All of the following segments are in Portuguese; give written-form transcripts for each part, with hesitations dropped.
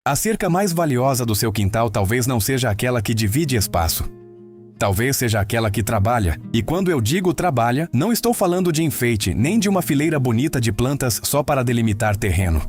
A cerca mais valiosa do seu quintal talvez não seja aquela que divide espaço. Talvez seja aquela que trabalha, e quando eu digo trabalha, não estou falando de enfeite, nem de uma fileira bonita de plantas só para delimitar terreno.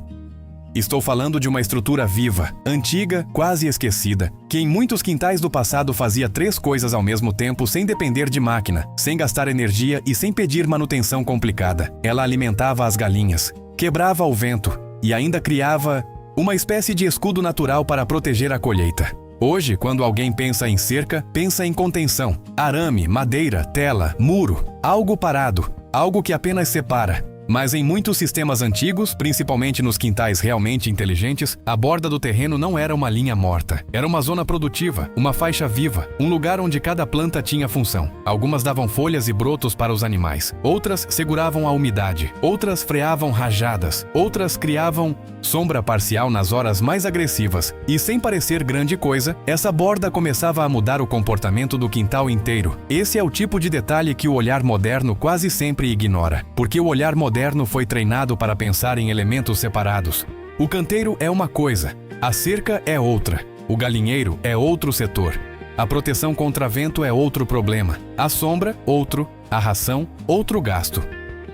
Estou falando de uma estrutura viva, antiga, quase esquecida, que em muitos quintais do passado fazia 3 coisas ao mesmo tempo sem depender de máquina, sem gastar energia e sem pedir manutenção complicada. Ela alimentava as galinhas, quebrava o vento e ainda criava uma espécie de escudo natural para proteger a colheita. Hoje, quando alguém pensa em cerca, pensa em contenção, arame, madeira, tela, muro, algo parado, algo que apenas separa. Mas em muitos sistemas antigos, principalmente nos quintais realmente inteligentes, a borda do terreno não era uma linha morta. Era uma zona produtiva, uma faixa viva, um lugar onde cada planta tinha função. Algumas davam folhas e brotos para os animais, outras seguravam a umidade, outras freavam rajadas, outras criavam sombra parcial nas horas mais agressivas. E sem parecer grande coisa, essa borda começava a mudar o comportamento do quintal inteiro. Esse é o tipo de detalhe que o olhar moderno quase sempre ignora, porque o olhar moderno foi treinado para pensar em elementos separados. O canteiro é uma coisa, a cerca é outra, o galinheiro é outro setor, a proteção contra vento é outro problema, a sombra, outro, a ração, outro gasto.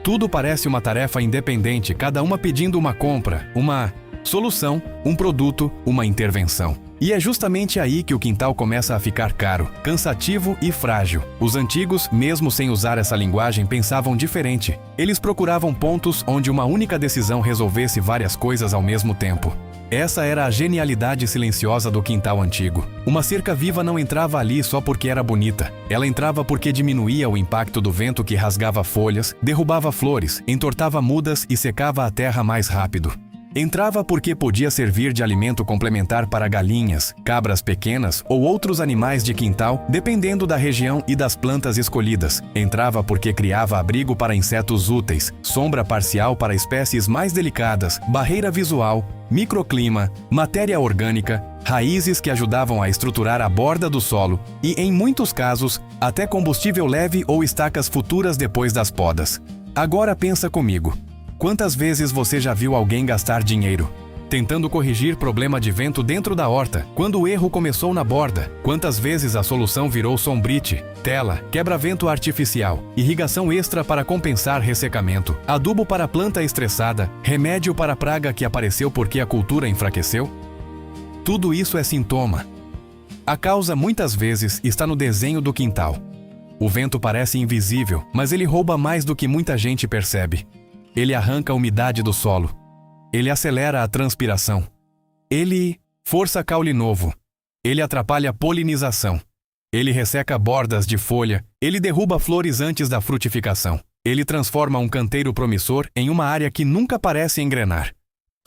Tudo parece uma tarefa independente, cada uma pedindo uma compra, uma solução, um produto, uma intervenção. E é justamente aí que o quintal começa a ficar caro, cansativo e frágil. Os antigos, mesmo sem usar essa linguagem, pensavam diferente. Eles procuravam pontos onde uma única decisão resolvesse várias coisas ao mesmo tempo. Essa era a genialidade silenciosa do quintal antigo. Uma cerca viva não entrava ali só porque era bonita. Ela entrava porque diminuía o impacto do vento que rasgava folhas, derrubava flores, entortava mudas e secava a terra mais rápido. Entrava porque podia servir de alimento complementar para galinhas, cabras pequenas ou outros animais de quintal, dependendo da região e das plantas escolhidas. Entrava porque criava abrigo para insetos úteis, sombra parcial para espécies mais delicadas, barreira visual, microclima, matéria orgânica, raízes que ajudavam a estruturar a borda do solo e, em muitos casos, até combustível leve ou estacas futuras depois das podas. Agora pensa comigo. Quantas vezes você já viu alguém gastar dinheiro tentando corrigir problema de vento dentro da horta, quando o erro começou na borda? Quantas vezes a solução virou sombrite, tela, quebra-vento artificial, irrigação extra para compensar ressecamento, adubo para planta estressada, remédio para praga que apareceu porque a cultura enfraqueceu? Tudo isso é sintoma. A causa muitas vezes está no desenho do quintal. O vento parece invisível, mas ele rouba mais do que muita gente percebe. Ele arranca a umidade do solo. Ele acelera a transpiração. Ele força caule novo. Ele atrapalha a polinização. Ele resseca bordas de folha. Ele derruba flores antes da frutificação. Ele transforma um canteiro promissor em uma área que nunca parece engrenar.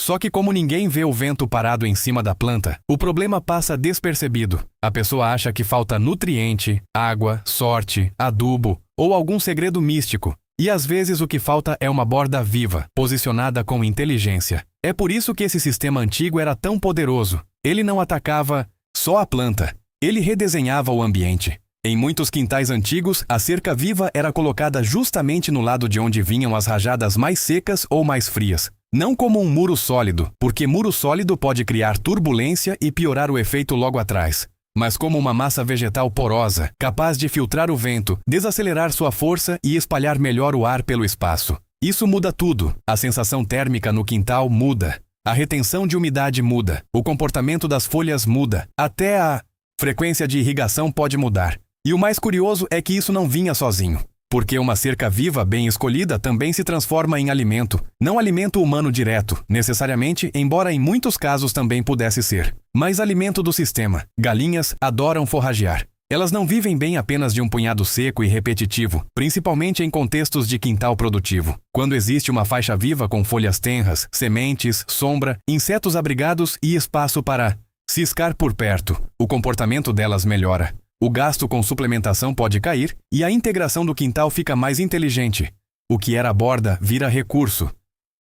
Só que como ninguém vê o vento parado em cima da planta, o problema passa despercebido. A pessoa acha que falta nutriente, água, sorte, adubo ou algum segredo místico. E às vezes o que falta é uma borda viva, posicionada com inteligência. É por isso que esse sistema antigo era tão poderoso. Ele não atacava só a planta, ele redesenhava o ambiente. Em muitos quintais antigos, a cerca viva era colocada justamente no lado de onde vinham as rajadas mais secas ou mais frias. Não como um muro sólido, porque muro sólido pode criar turbulência e piorar o efeito logo atrás. Mas como uma massa vegetal porosa, capaz de filtrar o vento, desacelerar sua força e espalhar melhor o ar pelo espaço. Isso muda tudo. A sensação térmica no quintal muda. A retenção de umidade muda. O comportamento das folhas muda. Até a frequência de irrigação pode mudar. E o mais curioso é que isso não vinha sozinho. Porque uma cerca viva bem escolhida também se transforma em alimento. Não alimento humano direto, necessariamente, embora em muitos casos também pudesse ser. Mas alimento do sistema. Galinhas adoram forragear. Elas não vivem bem apenas de um punhado seco e repetitivo, principalmente em contextos de quintal produtivo. Quando existe uma faixa viva com folhas tenras, sementes, sombra, insetos abrigados e espaço para ciscar por perto, o comportamento delas melhora. O gasto com suplementação pode cair e a integração do quintal fica mais inteligente. O que era borda vira recurso.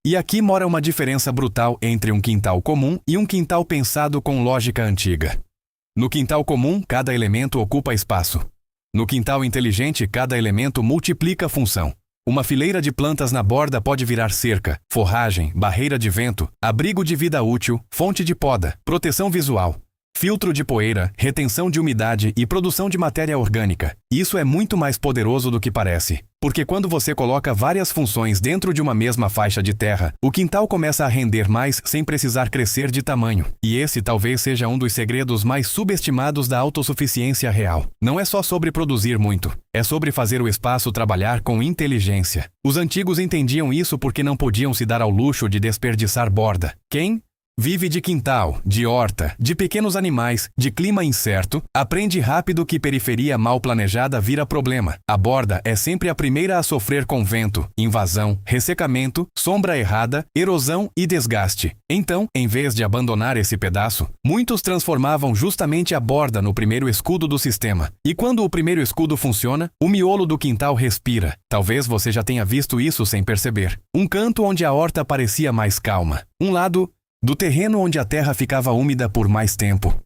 E aqui mora uma diferença brutal entre um quintal comum e um quintal pensado com lógica antiga. No quintal comum, cada elemento ocupa espaço. No quintal inteligente, cada elemento multiplica função. Uma fileira de plantas na borda pode virar cerca, forragem, barreira de vento, abrigo de vida útil, fonte de poda, proteção visual, filtro de poeira, retenção de umidade e produção de matéria orgânica. Isso é muito mais poderoso do que parece, porque quando você coloca várias funções dentro de uma mesma faixa de terra, o quintal começa a render mais sem precisar crescer de tamanho. E esse talvez seja um dos segredos mais subestimados da autossuficiência real. Não é só sobre produzir muito, é sobre fazer o espaço trabalhar com inteligência. Os antigos entendiam isso porque não podiam se dar ao luxo de desperdiçar borda. Quem vive de quintal, de horta, de pequenos animais, de clima incerto, aprende rápido que periferia mal planejada vira problema. A borda é sempre a primeira a sofrer com vento, invasão, ressecamento, sombra errada, erosão e desgaste. Então, em vez de abandonar esse pedaço, muitos transformavam justamente a borda no primeiro escudo do sistema. E quando o primeiro escudo funciona, o miolo do quintal respira. Talvez você já tenha visto isso sem perceber. Um canto onde a horta parecia mais calma. Um lado do terreno onde a terra ficava úmida por mais tempo.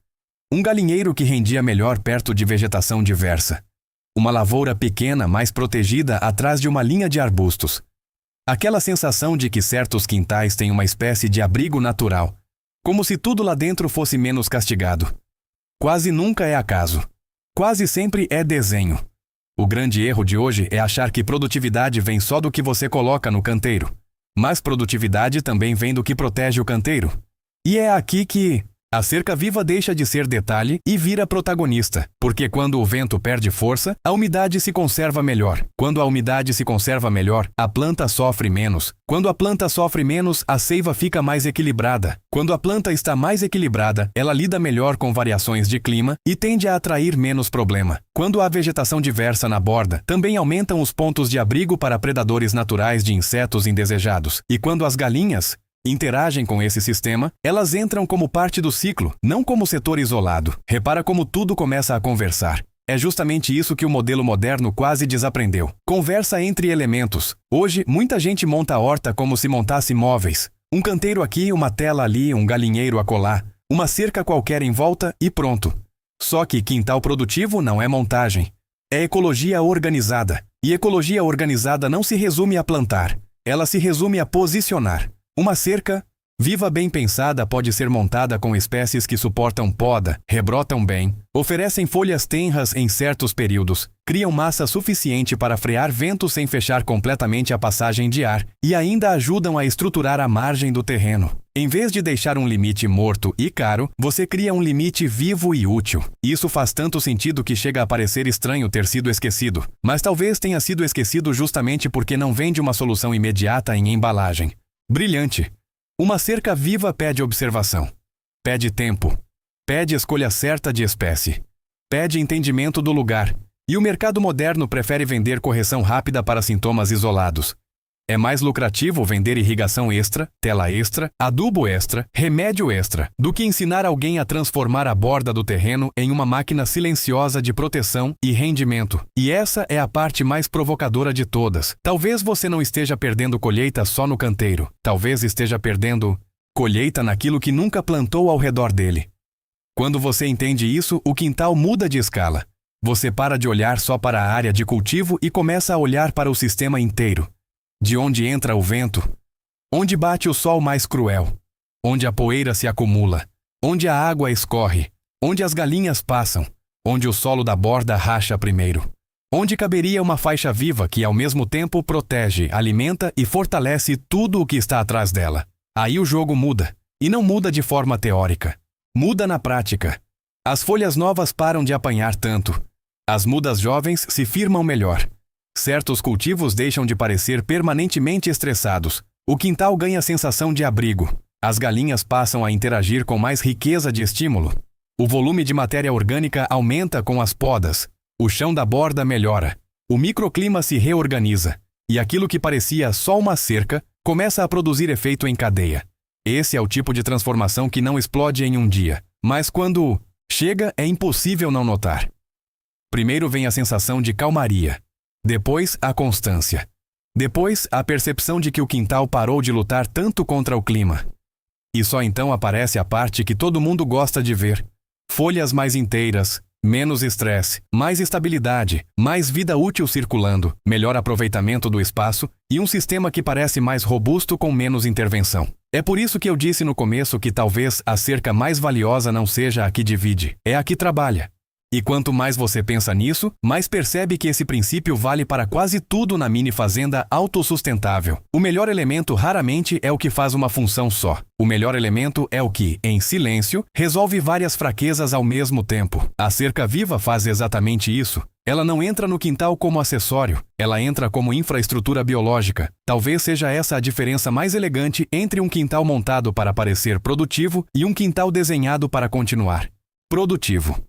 Um galinheiro que rendia melhor perto de vegetação diversa. Uma lavoura pequena mais protegida atrás de uma linha de arbustos. Aquela sensação de que certos quintais têm uma espécie de abrigo natural, como se tudo lá dentro fosse menos castigado. Quase nunca é acaso. Quase sempre é desenho. O grande erro de hoje é achar que produtividade vem só do que você coloca no canteiro. Mas produtividade também vem do que protege o canteiro. E é aqui que a cerca viva deixa de ser detalhe e vira protagonista, porque quando o vento perde força, a umidade se conserva melhor. Quando a umidade se conserva melhor, a planta sofre menos. Quando a planta sofre menos, a seiva fica mais equilibrada. Quando a planta está mais equilibrada, ela lida melhor com variações de clima e tende a atrair menos problema. Quando há vegetação diversa na borda, também aumentam os pontos de abrigo para predadores naturais de insetos indesejados. E quando as galinhas interagem com esse sistema, elas entram como parte do ciclo, não como setor isolado. Repara como tudo começa a conversar. É justamente isso que o modelo moderno quase desaprendeu. Conversa entre elementos. Hoje, muita gente monta a horta como se montasse móveis. Um canteiro aqui, uma tela ali, um galinheiro acolá, uma cerca qualquer em volta e pronto. Só que quintal produtivo não é montagem. É ecologia organizada. E ecologia organizada não se resume a plantar. Ela se resume a posicionar. Uma cerca viva bem pensada pode ser montada com espécies que suportam poda, rebrotam bem, oferecem folhas tenras em certos períodos, criam massa suficiente para frear vento sem fechar completamente a passagem de ar e ainda ajudam a estruturar a margem do terreno. Em vez de deixar um limite morto e caro, você cria um limite vivo e útil. Isso faz tanto sentido que chega a parecer estranho ter sido esquecido, mas talvez tenha sido esquecido justamente porque não vende uma solução imediata em embalagem. Brilhante. Uma cerca viva pede observação. Pede tempo. Pede escolha certa de espécie. Pede entendimento do lugar. E o mercado moderno prefere vender correção rápida para sintomas isolados. É mais lucrativo vender irrigação extra, tela extra, adubo extra, remédio extra, do que ensinar alguém a transformar a borda do terreno em uma máquina silenciosa de proteção e rendimento. E essa é a parte mais provocadora de todas. Talvez você não esteja perdendo colheita só no canteiro. Talvez esteja perdendo colheita naquilo que nunca plantou ao redor dele. Quando você entende isso, o quintal muda de escala. Você para de olhar só para a área de cultivo e começa a olhar para o sistema inteiro. De onde entra o vento, onde bate o sol mais cruel, onde a poeira se acumula, onde a água escorre, onde as galinhas passam, onde o solo da borda racha primeiro, onde caberia uma faixa viva que ao mesmo tempo protege, alimenta e fortalece tudo o que está atrás dela. Aí o jogo muda, e não muda de forma teórica, muda na prática. As folhas novas param de apanhar tanto, as mudas jovens se firmam melhor. Certos cultivos deixam de parecer permanentemente estressados. O quintal ganha sensação de abrigo. As galinhas passam a interagir com mais riqueza de estímulo. O volume de matéria orgânica aumenta com as podas. O chão da borda melhora. O microclima se reorganiza. E aquilo que parecia só uma cerca começa a produzir efeito em cadeia. Esse é o tipo de transformação que não explode em um dia. Mas quando chega, é impossível não notar. Primeiro vem a sensação de calmaria. Depois, a constância. Depois, a percepção de que o quintal parou de lutar tanto contra o clima. E só então aparece a parte que todo mundo gosta de ver. Folhas mais inteiras, Menos estresse, mais estabilidade, mais vida útil circulando, melhor aproveitamento do espaço e um sistema que parece mais robusto com menos intervenção. É por isso que eu disse no começo que talvez a cerca mais valiosa não seja a que divide, é a que trabalha. E quanto mais você pensa nisso, mais percebe que esse princípio vale para quase tudo na mini fazenda autossustentável. O melhor elemento raramente é o que faz uma função só. O melhor elemento é o que, em silêncio, resolve várias fraquezas ao mesmo tempo. A cerca viva faz exatamente isso. Ela não entra no quintal como acessório, ela entra como infraestrutura biológica. Talvez seja essa a diferença mais elegante entre um quintal montado para parecer produtivo e um quintal desenhado para continuar produtivo.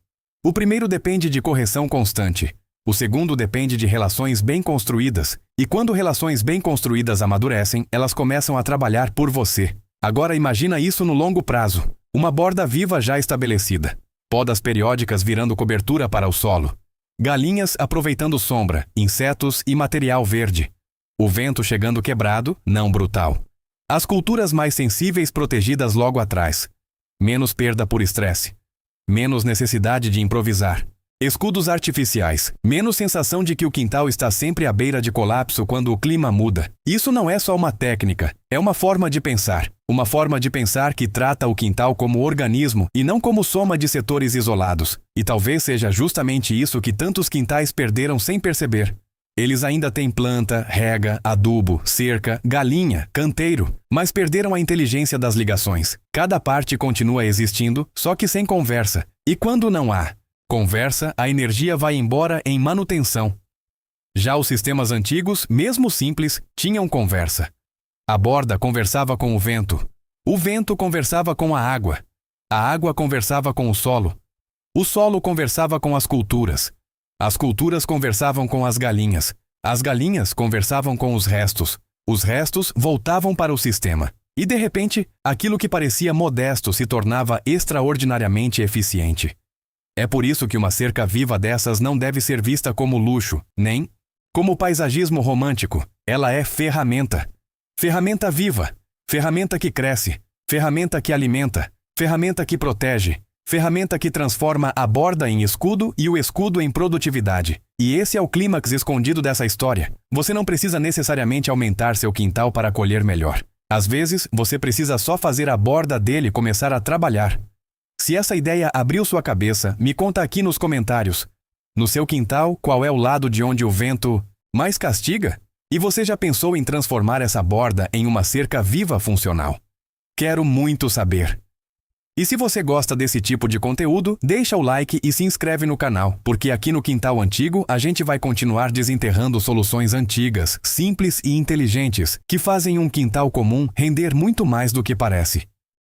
O primeiro depende de correção constante. O segundo depende de relações bem construídas. E quando relações bem construídas amadurecem, elas começam a trabalhar por você. Agora imagina isso no longo prazo. Uma borda viva já estabelecida. Podas periódicas virando cobertura para o solo. Galinhas aproveitando sombra, insetos e material verde. O vento chegando quebrado, não brutal. As culturas mais sensíveis protegidas logo atrás. Menos perda por estresse. Menos necessidade de improvisar. Escudos artificiais. Menos sensação de que o quintal está sempre à beira de colapso quando o clima muda. Isso não é só uma técnica, é uma forma de pensar. Uma forma de pensar que trata o quintal como organismo e não como soma de setores isolados. E talvez seja justamente isso que tantos quintais perderam sem perceber. Eles ainda têm planta, rega, adubo, cerca, galinha, canteiro, mas perderam a inteligência das ligações. Cada parte continua existindo, só que sem conversa. E quando não há conversa, a energia vai embora em manutenção. Já os sistemas antigos, mesmo simples, tinham conversa. A borda conversava com o vento conversava com a água conversava com o solo conversava com as culturas conversavam com as galinhas conversavam com os restos voltavam para o sistema. E de repente, aquilo que parecia modesto se tornava extraordinariamente eficiente. É por isso que uma cerca viva dessas não deve ser vista como luxo, nem como paisagismo romântico. Ela é ferramenta. Ferramenta viva. Ferramenta que cresce. Ferramenta que alimenta. Ferramenta que protege. Ferramenta que transforma a borda em escudo e o escudo em produtividade. E esse é o clímax escondido dessa história. Você não precisa necessariamente aumentar seu quintal para colher melhor. Às vezes, você precisa só fazer a borda dele começar a trabalhar. Se essa ideia abriu sua cabeça, me conta aqui nos comentários. No seu quintal, qual é o lado de onde o vento mais castiga? E você já pensou em transformar essa borda em uma cerca viva funcional? Quero muito saber. E se você gosta desse tipo de conteúdo, deixa o like e se inscreve no canal, porque aqui no Quintal Antigo a gente vai continuar desenterrando soluções antigas, simples e inteligentes, que fazem um quintal comum render muito mais do que parece.